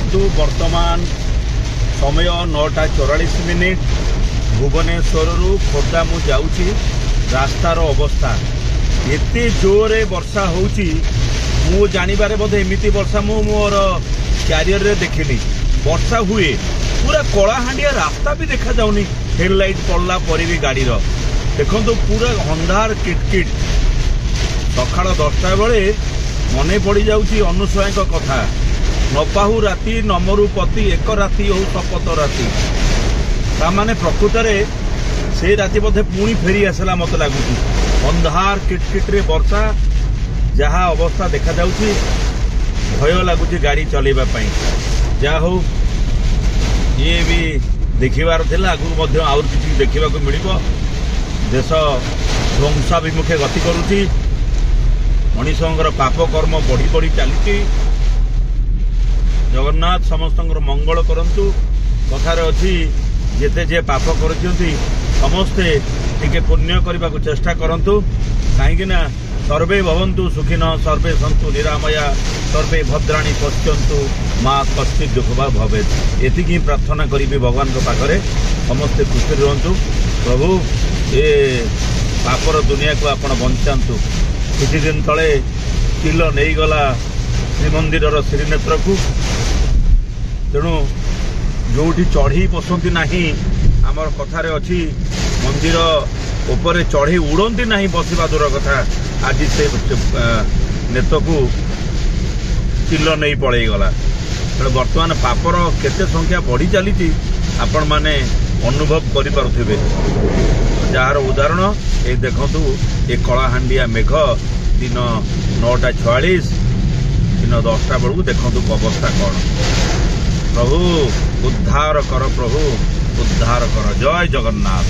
देखु वर्तमान समय 9:44 भुवनेश्वर खोर्धा मु जाऊँगी रास्तार अवस्था एते जोरे वर्षा होउची मु जानिबारे बोधे एमिति वर्षा मु मोर क्यारियर रे देखिनी। वर्षा हुए पूरा कलाहांडिया रास्ता भी देखा जाउनी हेडलाइट पड़ला पर भी गाड़ी देखो पूरा अंधार किटकिट। सकाळ 10टा बेले मने पड़ जाउची अनुसया कथा नपाहु राति नमरु पति एक राति हो शपथ राति तामाने प्रकृत से राति बोधे पुणी फेरी आसला मत लगुच अंधार किटकिट रे वर्षा जहा अवस्था देखा जाउची भय लगुच गाड़ी चलेबा पई। जा हो ये भी देखिबार थिला आगु मध्य आउर किछि देखिबा को मिलिबो। देश ध्वंसाभिमुखे गति करुची मनीषंकर पाप कर्म बढ़ी बढ़ी चली। जगन्नाथ समस्तंकर मंगल करंतु कथार अच्छी जेते जे पाप करछंती समस्ते टिके पुण्य करने को चेष्टा करंतु कहीं सर्वे भवन्तु सुखिनः सर्वे सन्तु निरामया सर्वे भद्राणि पश्यन्तु माँ कश्चित् दुःखवा भवेत्। एतिकी प्रार्थना करी भगवान को पाखरे समस्ते खुशी रुहतु। प्रभु ये पापर दुनिया को आपण बंचातु। किछि दिन तले किल नहीं गला श्रीमंदिर श्रीनेत्र को तेणु जोठी चढ़ी बसती नाही आमर कथारे अच्छी मंदिर उपरे चढ़ी उड़ती नहीं बसवा दूर कथा आज से नेत को किल नहीं पलैगला। बर्तमान पापर केते संख्या बढ़ी चली आपण माने अनुभव करें। जार उदाहरण ये देखु ये कलाहांडिया मेघ दिन 9:46 दिन 10टा बेलू देखु अवस्था कौन। प्रभु उद्धार कर, प्रभु उद्धार कर। जय जगन्नाथ।